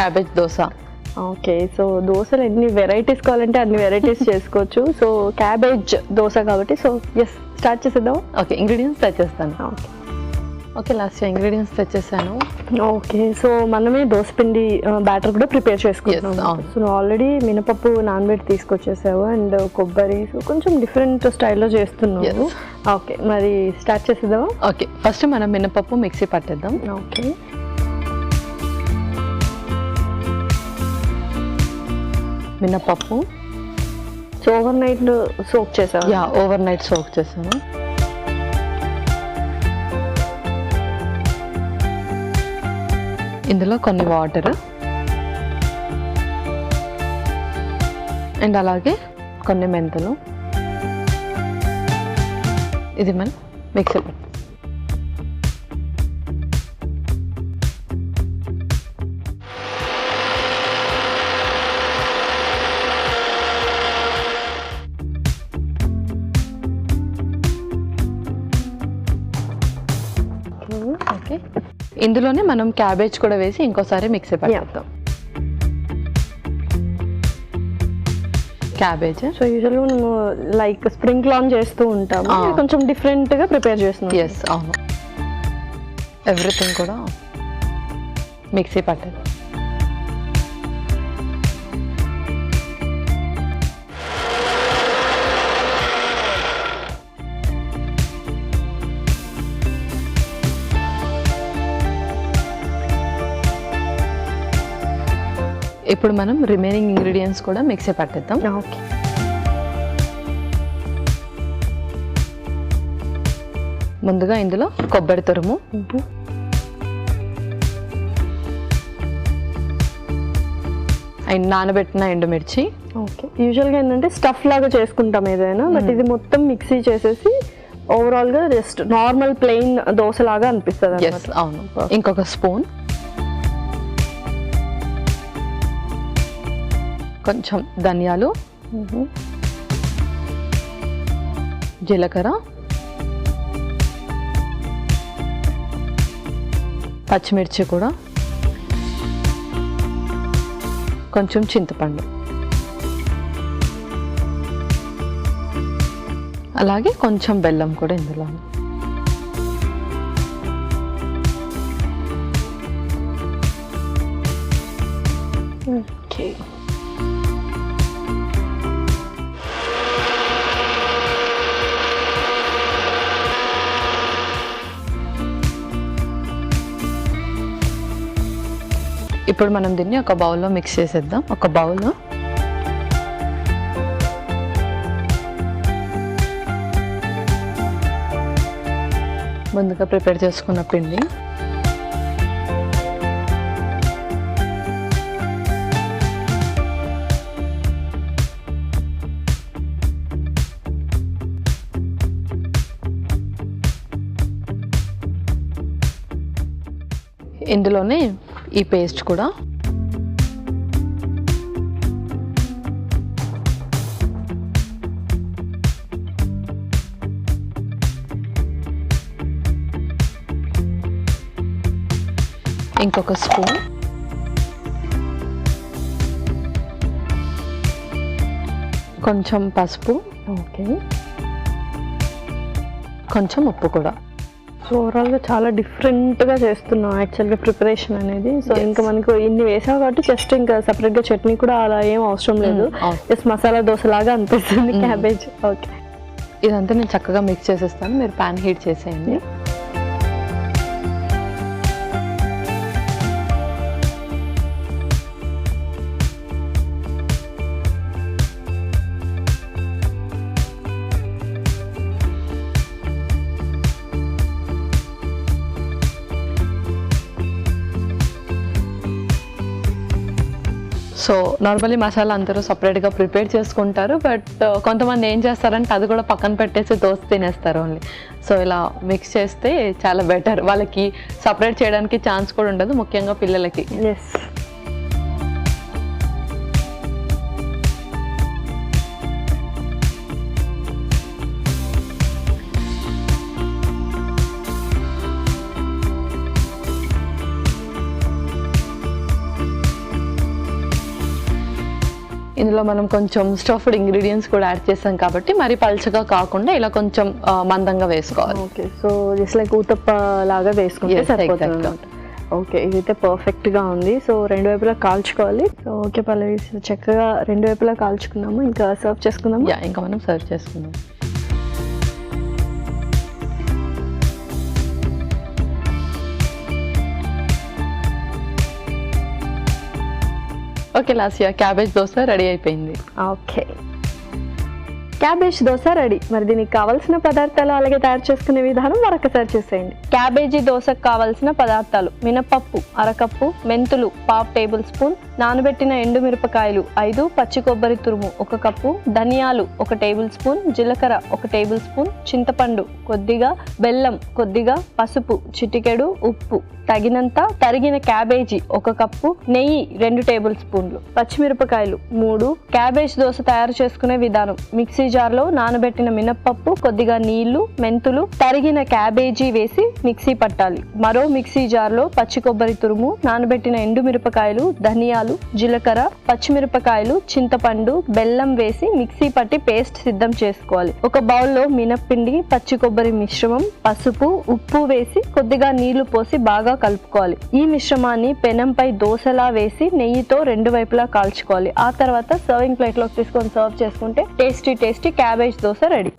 Cabbage dosa. Okay, so దోశలు ఎన్ని varieties కావాలంటే అన్ని వెరైటీస్ చేసుకోవచ్చు. సో క్యాబేజ్ దోశ కాబట్టి సో ఎస్ స్టార్ట్ చేసేద్దాం. ఓకే, ఇంగ్రీడియంట్స్ తెచ్చేస్తాను. ఓకే ఓకే, లాస్ట్ ఇంగ్రీడియంట్స్ తెచ్చేసాను. ఓకే, సో మనమే దోసపిండి బ్యాటర్ కూడా ప్రిపేర్ చేసుకుంటున్నాం. సో ఆల్రెడీ మినపప్పు నానబెట్టి తీసుకొచ్చేసావు అండ్ కొబ్బరి, సో కొంచెం డిఫరెంట్ స్టైల్లో చేస్తున్నావు. ఓకే, మరి స్టార్ట్ చేసేద్దామా? ఓకే, ఫస్ట్ మనం మినపప్పు మిక్సీ పట్టేద్దాం. ఓకే, మినపప్పు సో ఓవర్ నైట్ సోక్ చేసావు? యా, ఓవర్ నైట్ సోక్ చేసాను. ఇందులో కొన్ని వాటర్ అండ్ అలాగే కొన్ని మెంతులు. ఇది మనం మిక్సీ పట్టు. ఓకే, ఇందులోనే మనం క్యాబేజ్ కూడా వేసి ఇంకోసారి మిక్సీ పట్టేద్దాం. క్యాబేజ్ సో యూజువల్గా మేము లైక్ స్ప్రింగ్ లాన్ చేస్తూ ఉంటాము, కొంచెం డిఫరెంట్గా ప్రిపేర్ చేస్తున్నాం. ఎస్, అవును. ఎవ్రీథింగ్ కూడా మిక్సీ పట్టేది. ఇప్పుడు మనం రిమైనింగ్ ఇంగ్రీడియంట్స్ కూడా మిక్సీ పట్టేద్దాం. ఓకే, ముందుగా ఇందులో కొబ్బరి తురుము, అండ్ నానబెట్టిన ఎండుమిర్చి. ఓకే, యూజువల్గా ఏంటంటే స్టఫ్ లాగా చేసుకుంటాం ఏదైనా, బట్ ఇది మొత్తం మిక్సీ చేసేసి ఓవరాల్గా జస్ట్ నార్మల్ ప్లెయిన్ దోశ లాగా అనిపిస్తుంది. అవును. ఇంకొక స్పూన్, కొంచెం ధనియాలు, జీలకర్ర, పచ్చిమిర్చి కూడా, కొంచెం చింతపండు, అలాగే కొంచెం బెల్లం కూడా ఇందులో. ఓకే, ఇప్పుడు మనం దీన్ని ఒక బౌల్లో మిక్స్ చేసేద్దాం. ఒక బౌల్ ముందుగా ప్రిపేర్ చేసుకున్న పిండి, ఇందులోనే ఈ పేస్ట్ కూడా, ఇంకొక స్పూన్, కొంచెం పసుపు, ఓకే, కొంచెం ఉప్పు కూడా. సో ఓవరాల్గా చాలా డిఫరెంట్గా చేస్తున్నాం యాక్చువల్గా ప్రిపరేషన్ అనేది. సో ఇంకా మనకు ఇన్ని వేసాం కాబట్టి జస్ట్ ఇంకా సపరేట్గా చట్నీ కూడా అలా ఏం అవసరం లేదు, జస్ట్ మసాలా దోశ లాగా అనిపిస్తుంది క్యాబేజ్. ఓకే, ఇదంతా నేను చక్కగా మిక్స్ చేసేస్తాను, మీరు ప్యాన్ హీట్ చేసేయండి. సో నార్మల్లీ మసాలా అందరూ సపరేట్గా ప్రిపేర్ చేసుకుంటారు, బట్ కొంతమంది ఏం చేస్తారంటే అది కూడా పక్కన పెట్టేసి దోశ తినేస్తారు ఓన్లీ. సో ఇలా మిక్స్ చేస్తే చాలా బెటర్, వాళ్ళకి సపరేట్ చేయడానికి ఛాన్స్ కూడా ఉండదు, ముఖ్యంగా పిల్లలకి. ఎస్, ఇందులో మనం కొంచెం స్టఫ్డ్ ఇంగ్రీడియంట్స్ కూడా యాడ్ చేసాం కాబట్టి మరి పల్చగా కాకుండా ఇలా కొంచెం మందంగా వేసుకోవాలి. Okay, so just like Uthappa లాగా వేసుకుంటే సరిపోతుంది. ఓకే, ఇదైతే పర్ఫెక్ట్గా ఉంది. సో 2 వైపులా కాల్చుకోవాలి. సో ఓకే పల్లవి, చక్కగా 2 వైపులా కాల్చుకున్నాము. ఇంకా సర్వ్ చేసుకుందాము. ఇంకా మనం సర్వ్ చేసుకుందాం. Okay Lasya, cabbage dosa ready అయిపోయింది. Okay, cabbage dosa ready. మరి దీనికి కావాల్సిన పదార్థాలు అలాగే తయారు చేసుకునే విధానం మరొకసారి చూసేయండి. క్యాబేజీ దోశకు కావాల్సిన పదార్థాలు: మినపప్పు అరకప్పు, మెంతులు 1/2 టేబుల్ స్పూన్, నానబెట్టిన ఎండుమిరపకాయలు 5, పచ్చి కొబ్బరి తురుము 1 కప్పు, ధనియాలు 1 టేబుల్ స్పూన్, జీలకర్ర 1 టేబుల్ స్పూన్, చింతపండు కొద్దిగా, బెల్లం కొద్దిగా, పసుపు చిటికెడు, ఉప్పు తగినంత, తరిగిన క్యాబేజీ 1 కప్పు, నెయ్యి 2 టేబుల్ స్పూన్లు, పచ్చిమిరపకాయలు 3. క్యాబేజ్ దోశ తయారు చేసుకునే విధానం: మిక్సీ జార్లో నానబెట్టిన మినప్పప్పు, కొద్దిగా నీళ్లు, మెంతులు, తరిగిన క్యాబేజీ వేసి మిక్సీ పట్టాలి. మరో మిక్సీ జార్లో పచ్చి కొబ్బరి తురుము, నానబెట్టిన ఎండుమిరపకాయలు, ధనియాలు, జీలకర్ర, పచ్చిమిరపకాయలు, చింతపండు, బెల్లం వేసి మిక్సీ పట్టి పేస్ట్ సిద్ధం చేసుకోవాలి. ఒక బౌల్లో మినప్పిండి, పచ్చి కొబ్బరి మిశ్రమం, పసుపు, ఉప్పు వేసి కొద్దిగా నీళ్లు పోసి బాగా కలుపుకోవాలి. ఈ మిశ్రమాన్ని పెనంపై దోశలా వేసి నెయ్యితో 2 వైపులా కాల్చుకోవాలి. ఆ తర్వాత సర్వింగ్ ప్లేట్ లోకి తీసుకొని సర్వ్ చేసుకుంటే టేస్టీ క్యాబేజ్ దోశ రెడీ.